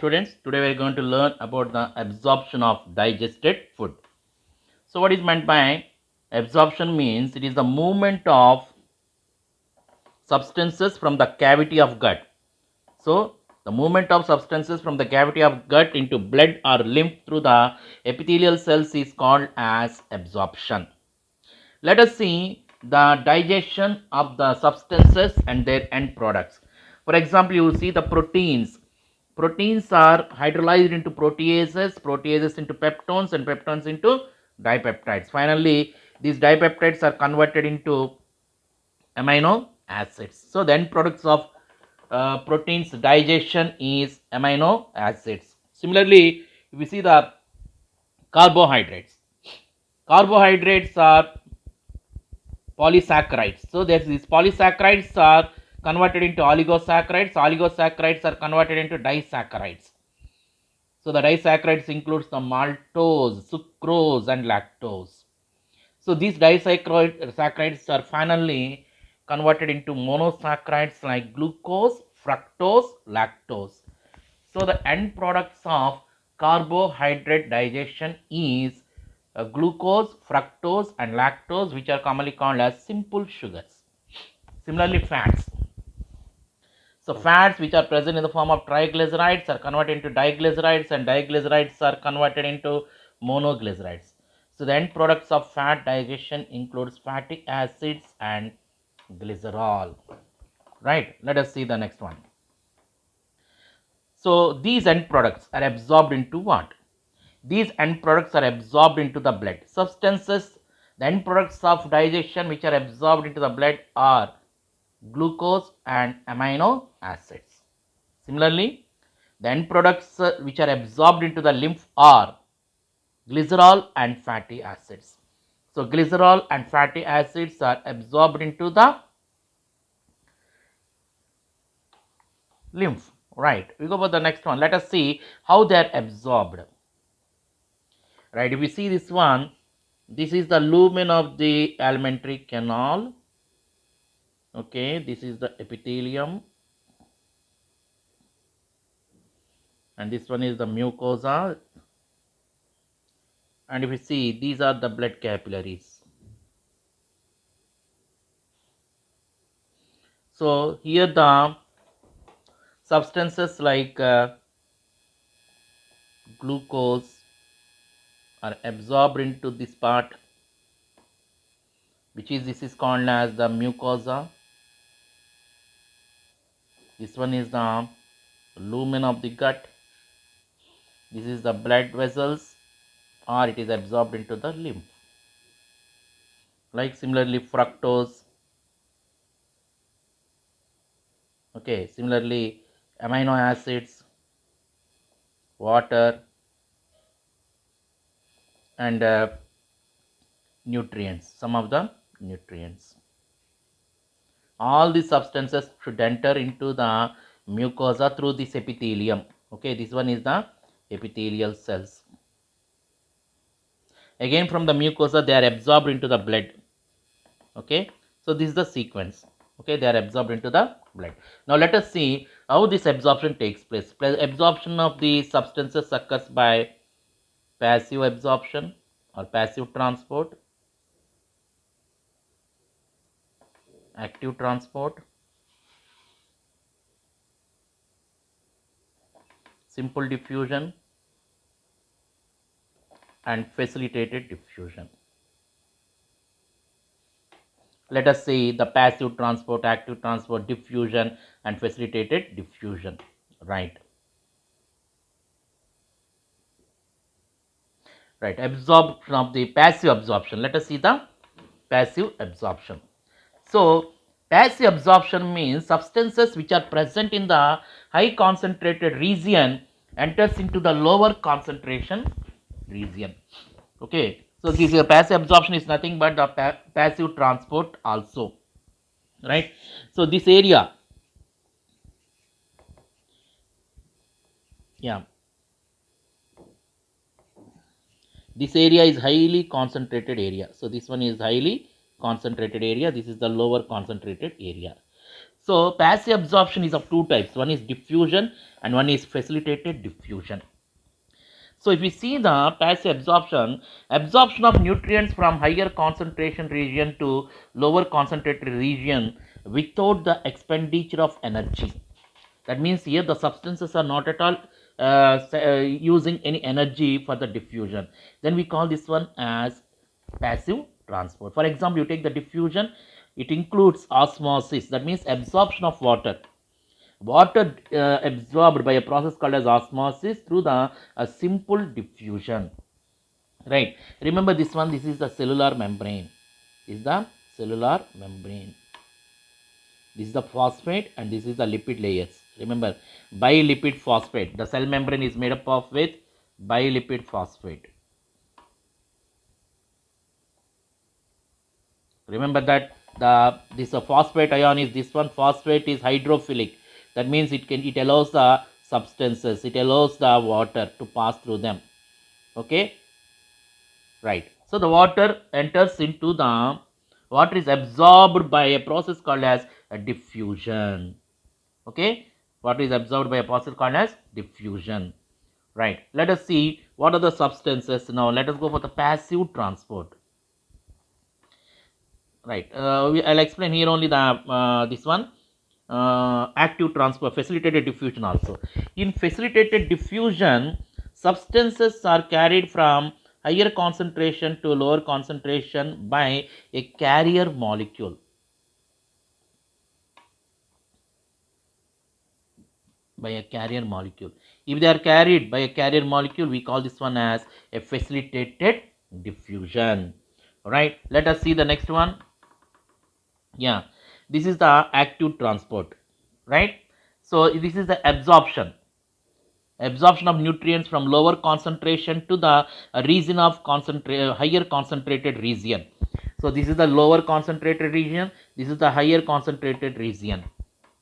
students, today we are going to learn about the absorption of digested food. So what is meant by absorption means it is the movement of substances from the cavity of gut. So the movement of substances from the cavity of gut into blood or lymph through the epithelial cells is called as absorption. Let us see the digestion of the substances and their end products. For example, you see the proteins. Proteins are hydrolyzed into proteases, proteases into peptones, and peptones into dipeptides. Finally, these dipeptides are converted into amino acids. So, the end products of proteins digestion is amino acids. Similarly, if we see the carbohydrates, carbohydrates are polysaccharides. So there's these polysaccharides are converted into oligosaccharides. Oligosaccharides are converted into disaccharides. So the disaccharides includes the maltose, sucrose, and lactose. So these disaccharides are finally converted into monosaccharides like glucose, fructose, lactose. So the end products of carbohydrate digestion is glucose, fructose, and lactose, which are commonly called as simple sugars. Similarly, fats. So fats which are present in the form of triglycerides are converted into diglycerides, and diglycerides are converted into monoglycerides. So the end products of fat digestion includes fatty acids and glycerol. Right? Let us see the next one. So these end products are absorbed into what? These end products are absorbed into the blood. Substances, the end products of digestion which are absorbed into the blood are glucose and amino acids. Similarly, the end products which are absorbed into the lymph are glycerol and fatty acids. So, glycerol and fatty acids are absorbed into the lymph. Right. We go for the next one. Let us see how they are absorbed. Right. If we see this one, this is the lumen of the alimentary canal. Okay. This is the epithelium. And this one is the mucosa. And if you see, these are the blood capillaries. So here the substances like glucose are absorbed into this part, which is this is called as the mucosa. This one is the lumen of the gut. This is the blood vessels, or it is absorbed into the lymph. Like similarly fructose. Okay, similarly amino acids, water, and nutrients, some of the nutrients. All these substances should enter into the mucosa through this epithelium. Okay, this one is the epithelial cells. Again from the mucosa they are absorbed into the blood. Okay, so this is the sequence. Okay, they are absorbed into the blood. Now let us see how this absorption takes place. Absorption of the substances occurs by passive absorption or passive transport, active transport, simple diffusion, and facilitated diffusion. Let us see the passive transport, active transport, diffusion, and facilitated diffusion. Right. Right. Absorption of the passive absorption. Let us see the passive absorption. So, passive absorption means substances which are present in the high concentrated region enters into the lower concentration region. Okay. So, this passive absorption is nothing but the passive transport also. Right. So, this area, yeah, this area is highly concentrated area. So this one is highly concentrated area. This is the lower concentrated area. So passive absorption is of two types. One is diffusion and one is facilitated diffusion. So if we see the passive absorption, absorption of nutrients from higher concentration region to lower concentrated region without the expenditure of energy. That means here the substances are not at all using any energy for the diffusion. Then we call this one as passive transport. For example, you take the diffusion, it includes osmosis, that means absorption of water. Water absorbed by a process called as osmosis through the simple diffusion. Right. Remember this one, this is the cellular membrane. This is the cellular membrane. This is the phosphate and this is the lipid layers. Remember, bilipid phosphate. The cell membrane is made up of with bilipid phosphate. Remember that this phosphate ion is this one. Phosphate is hydrophilic. That means it allows the substances, it allows the water to pass through them. Okay, right. So the water enters into the water is absorbed by a process called as a diffusion. Okay, water is absorbed by a process called as diffusion. Right. Let us see what are the substances. Now let us go for the passive transport. Right. I'll explain here only the this one. Active transport, facilitated diffusion also. In facilitated diffusion, substances are carried from higher concentration to lower concentration by a carrier molecule. By a carrier molecule. If they are carried by a carrier molecule, we call this one as a facilitated diffusion. Right. Let us see the next one. Yeah, this is the active transport, right? So this is the absorption of nutrients from lower concentration to the region of higher concentrated region. So this is the lower concentrated region, this is the higher concentrated region,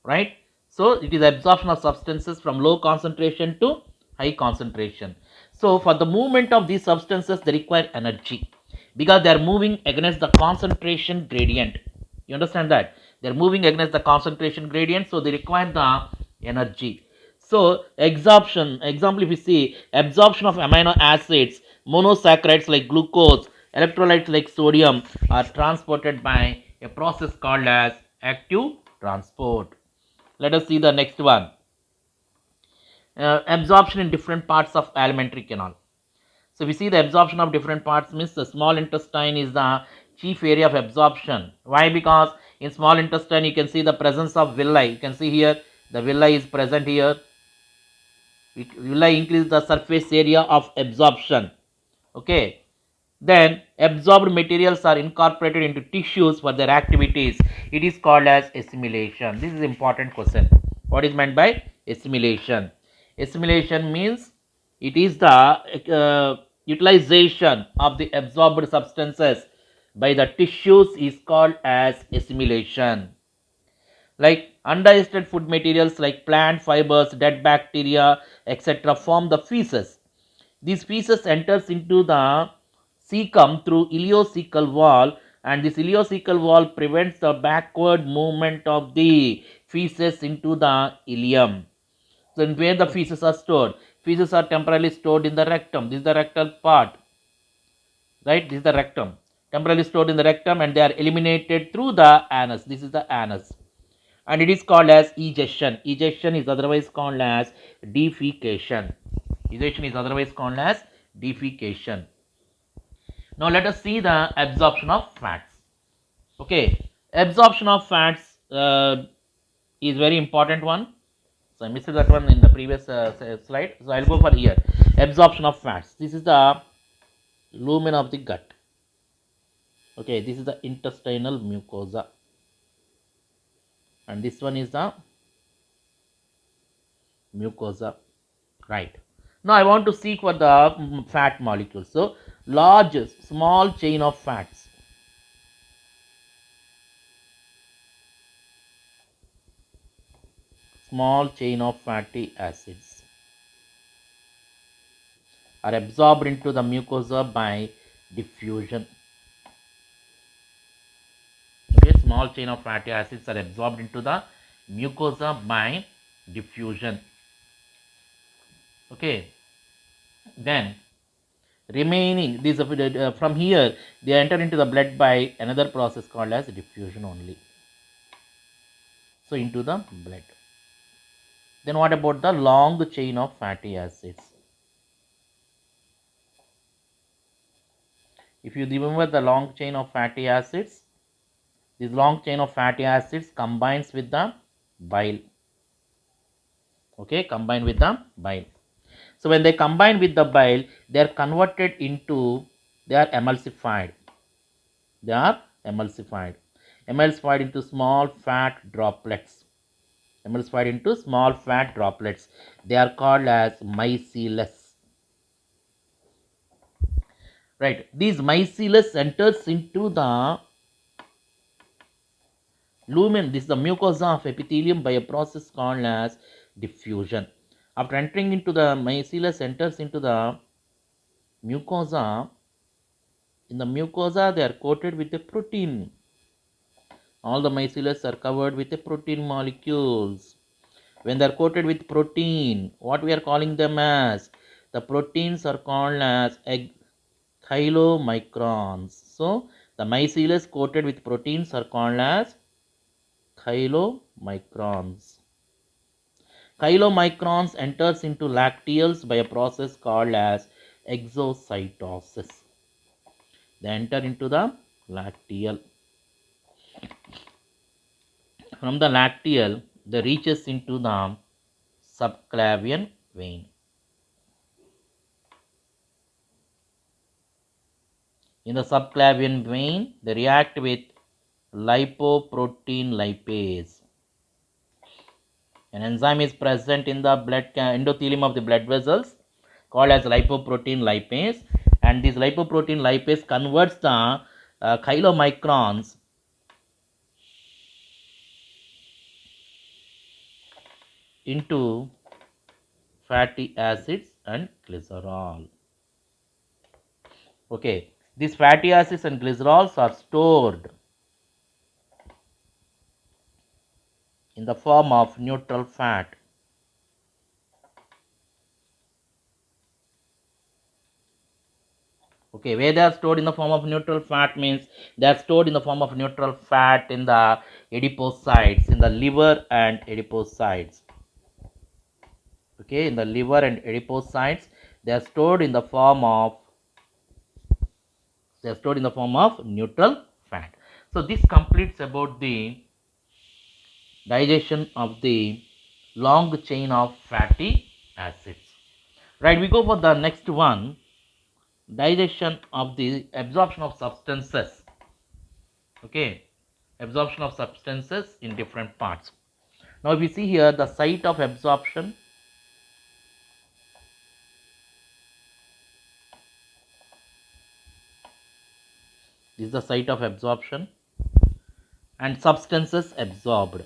right? So it is absorption of substances from low concentration to high concentration. So for the movement of these substances, they require energy because they are moving against the concentration gradient. You understand that? They are moving against the concentration gradient, so they require the energy. So example if you see, absorption of amino acids, monosaccharides like glucose, electrolytes like sodium are transported by a process called as active transport. Let us see the next one. Absorption in different parts of alimentary canal. So we see the absorption of different parts means the small intestine is the chief area of absorption. Why? Because in small intestine you can see the presence of villi. You can see here the villi is present here. Villi increases the surface area of absorption. Okay. Then absorbed materials are incorporated into tissues for their activities. It is called as assimilation. This is important question. What is meant by assimilation? Assimilation means it is the utilization of the absorbed substances by the tissues is called as assimilation. Like undigested food materials like plant fibers, dead bacteria, etc. form the feces. These feces enters into the cecum through ileocecal wall, and this ileocecal wall prevents the backward movement of the feces into the ileum. So where the feces are stored? Feces are temporarily stored in the rectum. This is the rectal part. Right? This is the rectum. Temporarily stored in the rectum and they are eliminated through the anus. This is the anus. And it is called as egestion. Egestion is otherwise called as defecation. Egestion is otherwise called as defecation. Now let us see the absorption of fats. Okay. Absorption of fats is very important one. So I missed that one in the previous slide. So I'll go for here. Absorption of fats. This is the lumen of the gut. Okay, this is the intestinal mucosa. And this one is the mucosa. Right. Now I want to seek for the fat molecules. So large, small chain of fats. Small chain of fatty acids are absorbed into the mucosa by diffusion. Okay, small chain of fatty acids are absorbed into the mucosa by diffusion. Okay, then remaining these from here they enter into the blood by another process called as diffusion only. So into the blood. Then what about the long chain of fatty acids? If you remember the long chain of fatty acids, this long chain of fatty acids combines with the bile. Okay, combine with the bile. So when they combine with the bile, they are converted into, they are emulsified. They are emulsified. Emulsified into small fat droplets. Emulsified into small fat droplets. They are called as micelles. Right. These micelles enters into the lumen. This is the mucosa of epithelium by a process called as diffusion. After entering into the micelles, enters into the mucosa. In the mucosa, they are coated with a protein. All the micelles are covered with a protein molecules. When they are coated with protein, what we are calling them as? The proteins are called as chylomicrons. So, the micelles coated with proteins are called as chylomicrons. Chylomicrons enters into lacteals by a process called as exocytosis. They enter into the lacteal. From the lacteal, they reaches into the subclavian vein. In the subclavian vein, they react with lipoprotein lipase. An enzyme is present in the blood endothelium of the blood vessels called as lipoprotein lipase, and this lipoprotein lipase converts the chylomicrons into fatty acids and glycerol. Okay, these fatty acids and glycerols are stored in the form of neutral fat. Okay, where they are stored in the form of neutral fat means they are stored in the form of neutral fat in the adipocytes, in the liver and adipocytes. Okay, in the liver and adipocytes, they are stored in the form of neutral fat. So this completes about the digestion of the long chain of fatty acids. Right, we go for the next one, digestion of the absorption of substances. Okay, absorption of substances in different parts. Now if you see here the site of absorption, this is the site of absorption, and substances absorbed.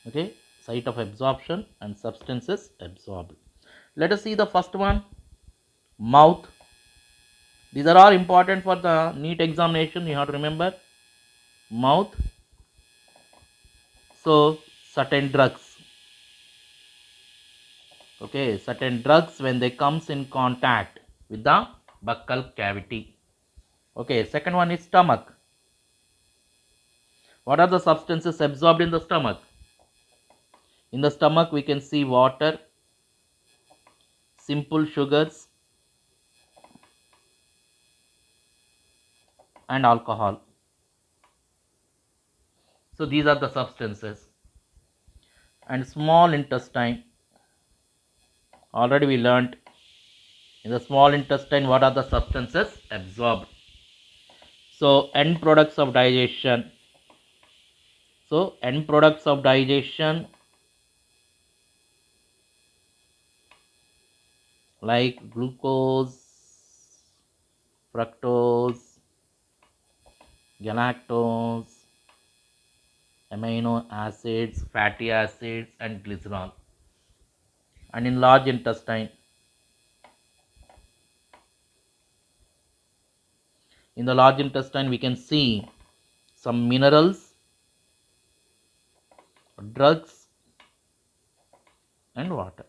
Okay, site of absorption and substances absorbed. Let us see the first one, mouth. These are all important for the NEET examination, you have to remember. Mouth. So certain drugs, okay, certain drugs when they comes in contact with the buccal cavity. Okay, second one is stomach. What are the substances absorbed in the stomach? In the stomach we can see water, simple sugars and alcohol. So these are the substances. And small intestine, already we learnt, in the small intestine what are the substances absorbed. So end products of digestion. So end products of digestion like glucose, fructose, galactose, amino acids, fatty acids and glycerol. And in large intestine, In the large intestine, we can see some minerals, drugs, and water.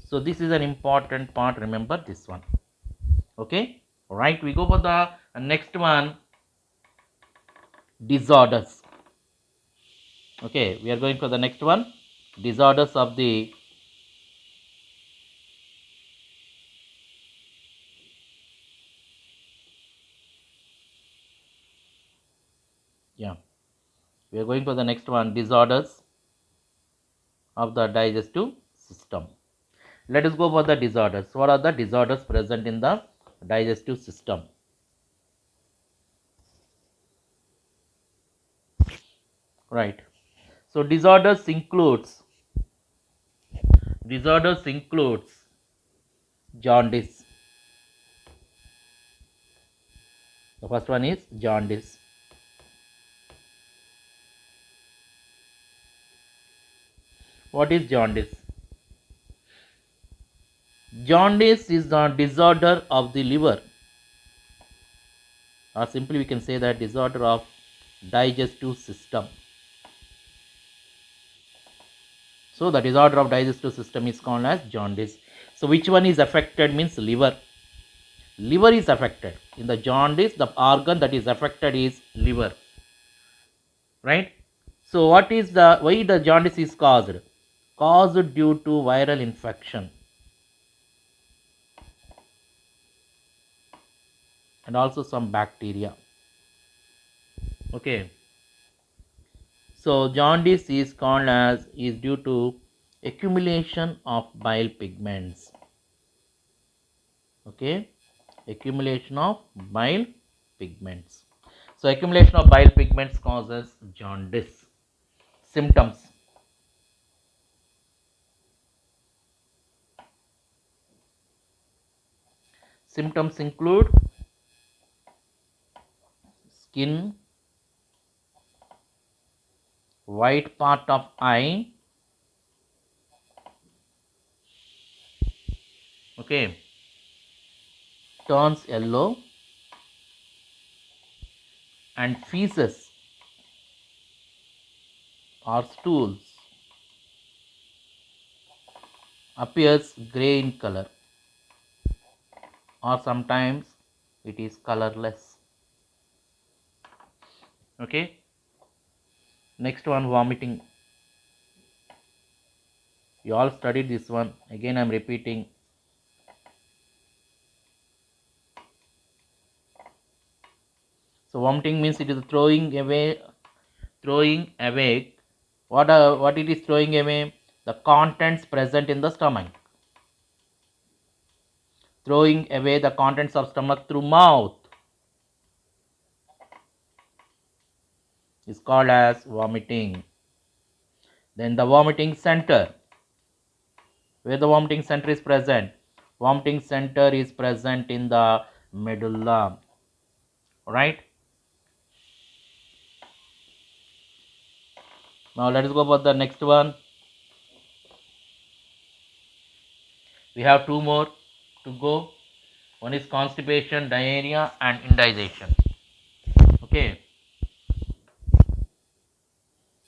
So this is an important part. Remember this one. Okay. Right. We go for the next one. Disorders. Okay. We are going for the next one. Disorders of the we are going for the next one. Disorders of the digestive system. Let us go for the disorders. What are the disorders present in the digestive system? Right. So disorders includes jaundice. The first one is jaundice. What is jaundice? Jaundice is the disorder of the liver, or simply we can say that disorder of digestive system. So the disorder of digestive system is called as jaundice. So which one is affected means liver. Liver is affected. In the jaundice, the organ that is affected is liver. Right? So what is why the jaundice is caused? Caused due to viral infection and also some bacteria. Okay. So jaundice is called as is due to accumulation of bile pigments. Okay, accumulation of bile pigments. So accumulation of bile pigments causes jaundice. Symptoms. Symptoms include skin, white part of eye, okay, turns yellow, and feces or stools appears grey in color, or sometimes it is colorless. Okay. Next one, vomiting. You all studied this one. Again, I am repeating. So vomiting means it is throwing away. What it is throwing away? The contents present in the stomach. Throwing away the contents of stomach through mouth is called as vomiting. Then the vomiting center. Where the vomiting center is present? Vomiting center is present in the medulla. Right? Now let us go for the next one. We have two more to go. One is constipation, diarrhea, and indigestion. Okay.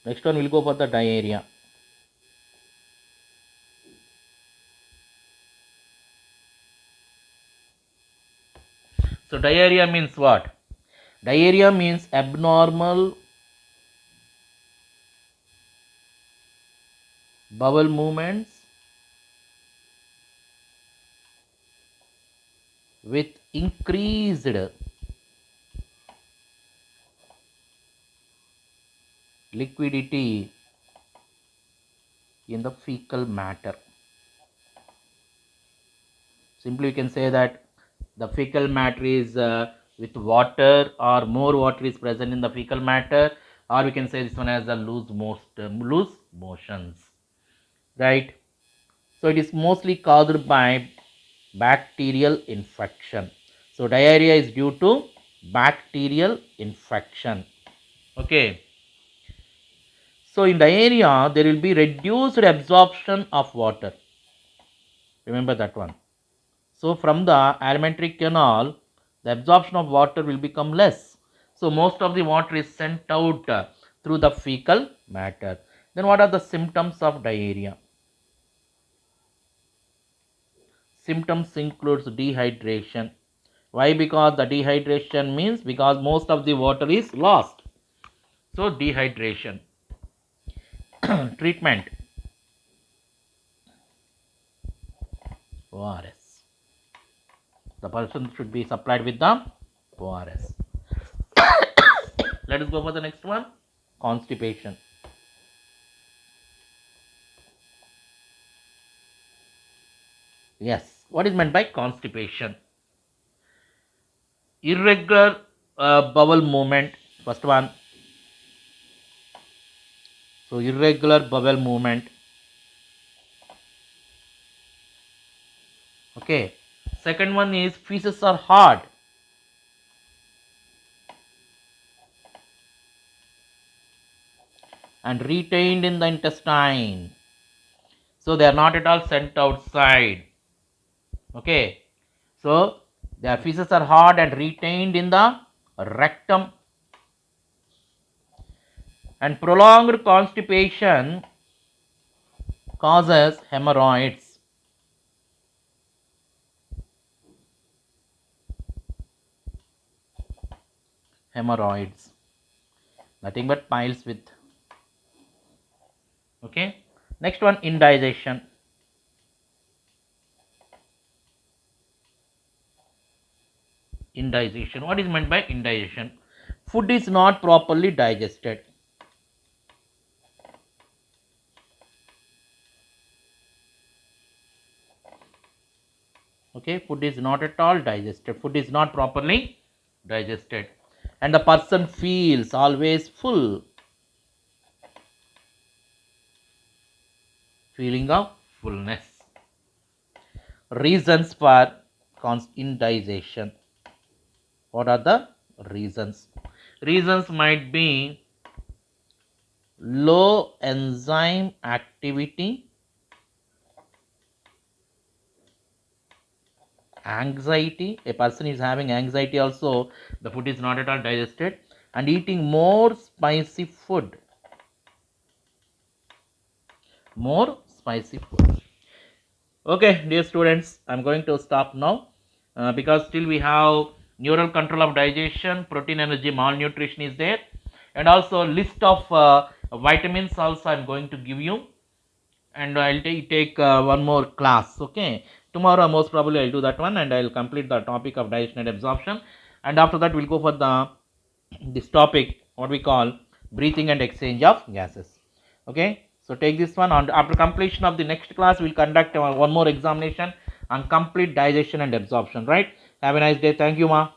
Next one will go for the diarrhea. So diarrhea means what? Diarrhea means abnormal bowel movements with increased liquidity in the fecal matter. Simply we can say that the fecal matter is with water, or more water is present in the fecal matter, or we can say this one as the loose motions. Right? So it is mostly caused by bacterial infection. So diarrhea is due to bacterial infection. Okay. So in diarrhea, there will be reduced absorption of water. Remember that one. So from the alimentary canal, the absorption of water will become less. So most of the water is sent out through the fecal matter. Then what are the symptoms of diarrhea? Symptoms includes dehydration. Why? Because the dehydration means because most of the water is lost. So dehydration. Treatment. ORS. The person should be supplied with the ORS. Let us go for the next one. Constipation. Yes. What is meant by constipation? Irregular bowel movement. First one. So irregular bowel movement. Okay. Second one is feces are hard. And retained in the intestine. So they are not at all sent outside. Okay. So their feces are hard and retained in the rectum. And prolonged constipation causes hemorrhoids. Hemorrhoids. Nothing but piles with. Okay. Next one, indigestion. Indigestion. What is meant by indigestion? Food is not properly digested. Okay, food is not at all digested. Food is not properly digested. And the person feels always full. Feeling of fullness. Reasons for indigestion. What are the reasons? Reasons might be low enzyme activity, anxiety. A person is having anxiety also, the food is not at all digested, and eating more spicy food. More spicy food. Okay, dear students, I am going to stop now because still we have neural control of digestion, protein energy malnutrition is there, and also list of vitamins also I am going to give you, and I'll take one more class. Okay, tomorrow most probably I'll do that one, and I'll complete the topic of digestion and absorption, and after that we'll go for this topic what we call breathing and exchange of gases. Okay, so take this one, and after completion of the next class we'll conduct one more examination on complete digestion and absorption. Right, have a nice day. Thank you, ma.